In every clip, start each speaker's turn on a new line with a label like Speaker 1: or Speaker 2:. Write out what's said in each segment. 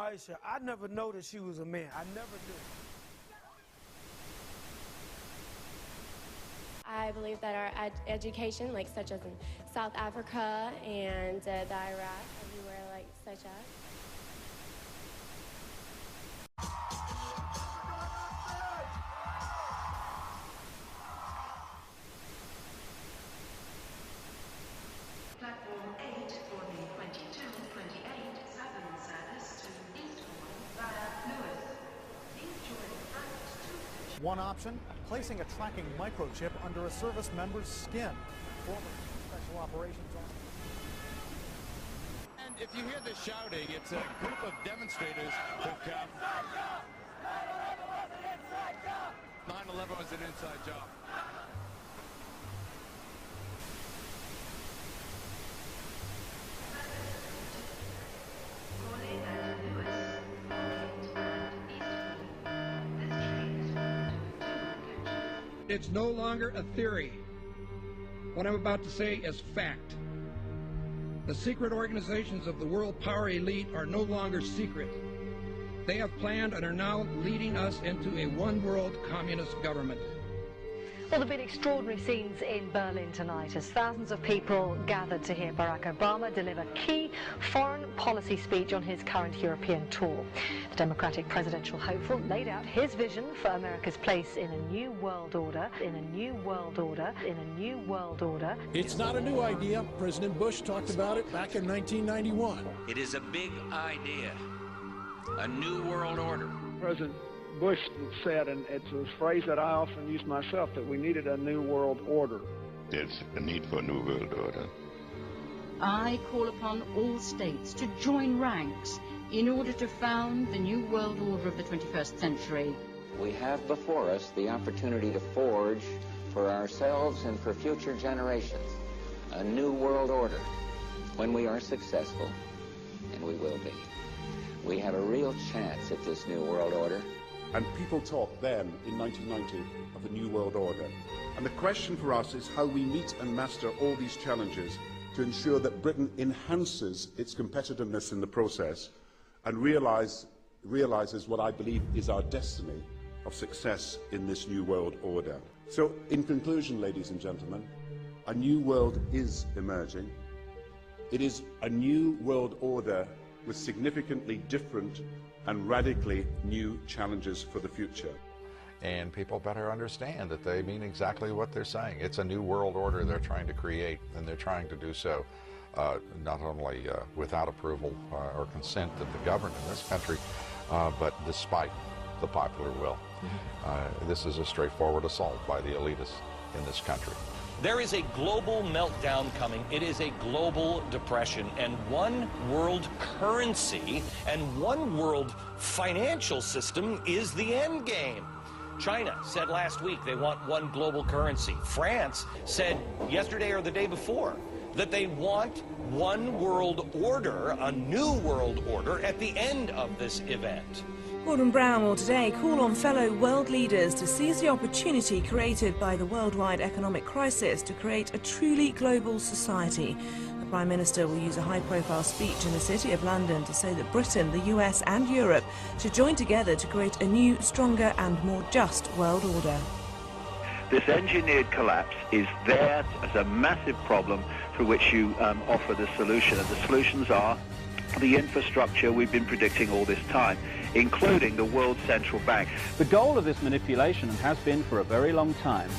Speaker 1: Maisha, I never noticed she was a man. I never knew.
Speaker 2: I believe that our education, like such as in South Africa and the Iraq, everywhere like such as.
Speaker 3: Platform 8 for the 2228 Southern service to Eastbourne via Lewis. Please join front 2.
Speaker 4: One option, placing a tracking microchip under a service member's skin. Former special operations officer.
Speaker 5: And if you hear the shouting, it's a group of demonstrators who've come. 9/11 was an inside job.
Speaker 6: It's no longer a theory. What I'm about to say is fact. The secret organizations of the world power elite are no longer secret. They have planned and are now leading us into a one-world communist government.
Speaker 7: Well, there have been extraordinary scenes in Berlin tonight as thousands of people gathered to hear Barack Obama deliver key foreign policy speech on his current European tour. The Democratic presidential hopeful laid out his vision for America's place in a new world order, in a new world order, in a new world order.
Speaker 8: It's not a new idea. President Bush talked about it back in 1991.
Speaker 9: It is a big idea, a new world order.
Speaker 10: President Bush said, and it's a phrase that I often use myself, that we needed a new world order.
Speaker 11: There's a need for a new world order.
Speaker 12: I call upon all states to join ranks in order to found the new world order of the 21st century.
Speaker 13: We have before us the opportunity to forge for ourselves and for future generations a new world order. When we are successful, and we will be, we have a real chance at this new world order.
Speaker 14: And people talked then, in 1990, of a new world order. And the question for us is how we meet and master all these challenges to ensure that Britain enhances its competitiveness in the process and realizes what I believe is our destiny of success in this new world order. So, in conclusion, ladies and gentlemen, a new world is emerging. It is a new world order with significantly different and radically new challenges for the future.
Speaker 15: And people better understand that they mean exactly what they're saying. It's a new world order they're trying to create, and they're trying to do so not only without approval or consent of the governed in this country, but despite the popular will. This is a straightforward assault by the elitists in this country.
Speaker 16: There is a global meltdown coming. It is a global depression, and one world currency and one world financial system is the end game. China said last week they want one global currency. France said yesterday or the day before that they want one world order, a new world order, at the end of this event.
Speaker 17: Gordon Brown will today call on fellow world leaders to seize the opportunity created by the worldwide economic crisis to create a truly global society. The Prime Minister will use a high-profile speech in the City of London to say that Britain, the US and Europe should join together to create a new, stronger and more just world order.
Speaker 18: This engineered collapse is there as a massive problem for which you offer the solution, and the solutions are the infrastructure we've been predicting all this time, including the World Central Bank.
Speaker 19: The goal of this manipulation, and has been for a very long time,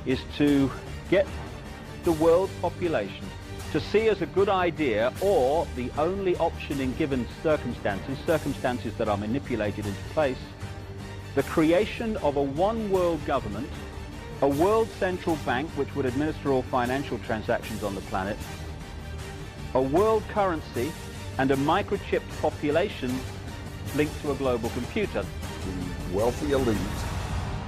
Speaker 19: is to get the world population to see as a good idea, or the only option in given circumstances that are manipulated into place, the creation of a one-world government, a world central bank which would administer all financial transactions on the planet, a world currency, and a microchipped population linked to a global computer.
Speaker 20: The wealthy elite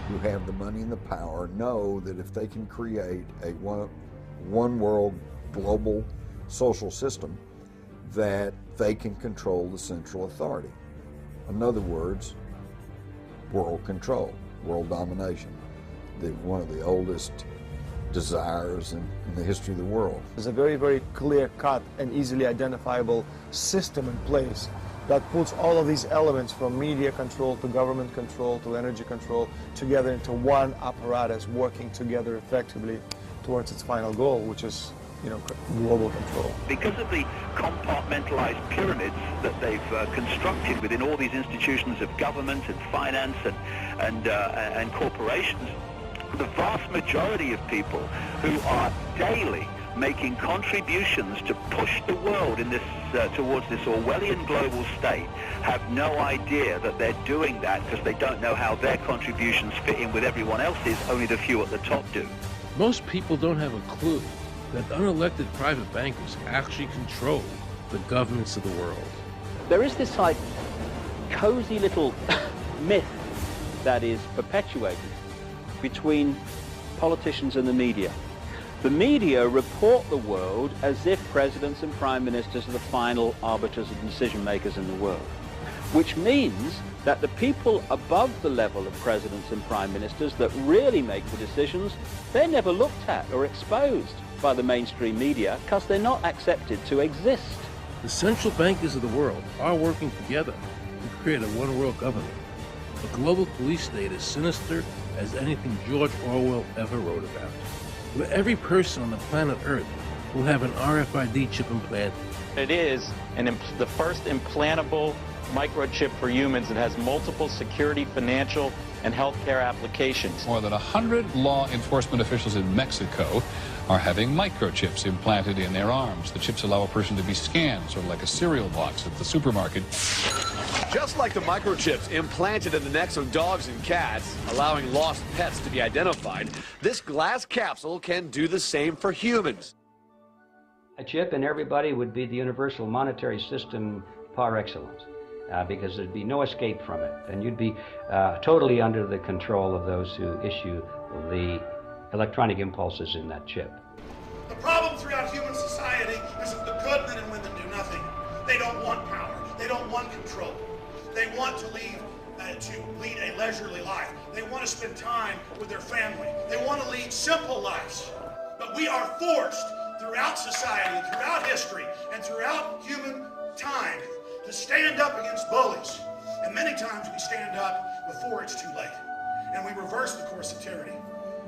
Speaker 20: who have the money and the power know that if they can create a one world global social system, that they can control the central authority. In other words, world control, world domination, one of the oldest desires in the history of the world.
Speaker 6: There's a very, very clear-cut and easily identifiable system in place
Speaker 1: that puts all of these elements from media control to government control to energy control together into one apparatus working together effectively towards its final goal, which is, you know, global control.
Speaker 18: Because of the compartmentalized pyramids that they've constructed within all these institutions of government and finance and corporations, the vast majority of people who are daily making contributions to push the world in this towards this Orwellian global state have no idea that they're doing that because they don't know how their contributions fit in with everyone else's. Only the few at the top do.
Speaker 21: Most people don't have a clue that unelected private bankers actually control the governments of the world.
Speaker 19: There is this like cozy little myth that is perpetuated between politicians and the media. The media report the world as if presidents and prime ministers are the final arbiters and decision makers in the world, which means that the people above the level of presidents and prime ministers that really make the decisions, they're never looked at or exposed by the mainstream media because they're not accepted to exist.
Speaker 21: The central bankers of the world are working together to create a one-world government. A global police state as sinister as anything George Orwell ever wrote about, where every person on the planet Earth will have an RFID chip implanted.
Speaker 22: It is the first implantable microchip for humans that has multiple security, financial, and healthcare applications.
Speaker 23: More than 100 law enforcement officials in Mexico are having microchips implanted in their arms. The chips allow a person to be scanned, sort of like a cereal box at the supermarket.
Speaker 24: Just like the microchips implanted in the necks of dogs and cats, allowing lost pets to be identified, this glass capsule can do the same for humans.
Speaker 25: A chip in everybody would be the universal monetary system par excellence, because there'd be no escape from it, and you'd be totally under the control of those who issue the electronic impulses in that chip.
Speaker 26: The problem throughout human society is that the good men and women do nothing. They don't want power. They don't want control. They want to lead a leisurely life. They want to spend time with their family. They want to lead simple lives. But we are forced throughout society, throughout history, and throughout human time to stand up against bullies. And many times we stand up before it's too late. And we reverse the course of tyranny.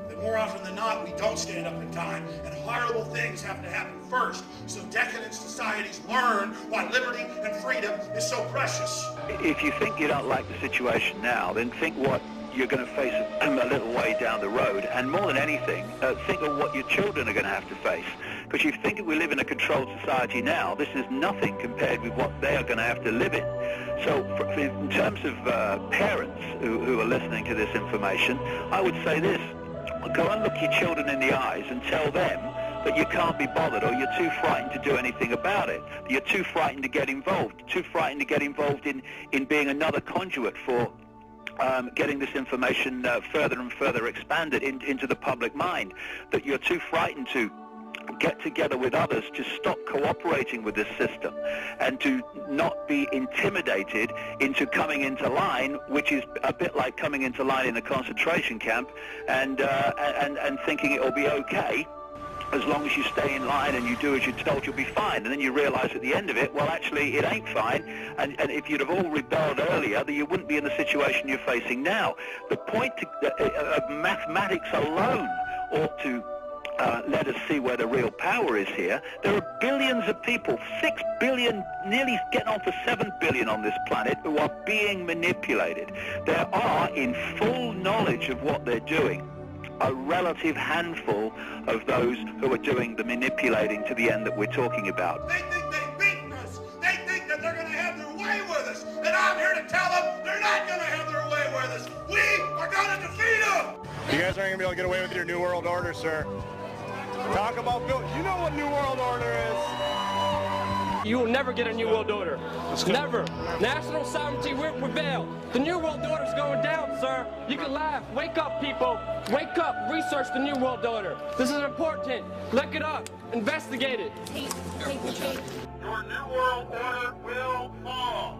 Speaker 26: That more often than not, we don't stand up in time, and horrible things have to happen first, so decadent societies learn why liberty and freedom is so precious.
Speaker 18: If you think you don't like the situation now, then think what you're going to face a little way down the road, and more than anything, think of what your children are going to have to face. Because you think we live in a controlled society now, this is nothing compared with what they are going to have to live in. So in terms of parents who are listening to this information, I would say this: go and look your children in the eyes and tell them that you can't be bothered, or you're too frightened to do anything about it. You're too frightened to get involved, too frightened to get involved in being another conduit for getting this information further and further expanded into the public mind, that you're too frightened to get together with others to stop cooperating with this system and to not be intimidated into coming into line, which is a bit like coming into line in a concentration camp and thinking it will be okay. As long as you stay in line and you do as you're told, you'll be fine. And then you realize at the end of it, well, actually, it ain't fine. And if you'd have all rebelled earlier, then you wouldn't be in the situation you're facing now. The point of mathematics alone ought to let us see where the real power is here. There are billions of people, 6 billion, nearly getting on for 7 billion on this planet, who are being manipulated. There are, in full knowledge of what they're doing, a relative handful of those who are doing the manipulating to the end that we're talking about.
Speaker 26: They think they've beaten us. They think that they're going to have their way with us. And I'm here to tell them they're not going to have their way with us. We are going to defeat them.
Speaker 27: You guys aren't going to be able to get away with your New World Order, sir. Talk about Bill. You know what New World Order is.
Speaker 28: You will never get a New World Order. Never. National sovereignty will prevail. The New World Order is going down, sir. You can laugh. Wake up, people. Wake up. Research the New World Order. This is important. Look it up. Investigate it.
Speaker 26: Your New World Order will fall.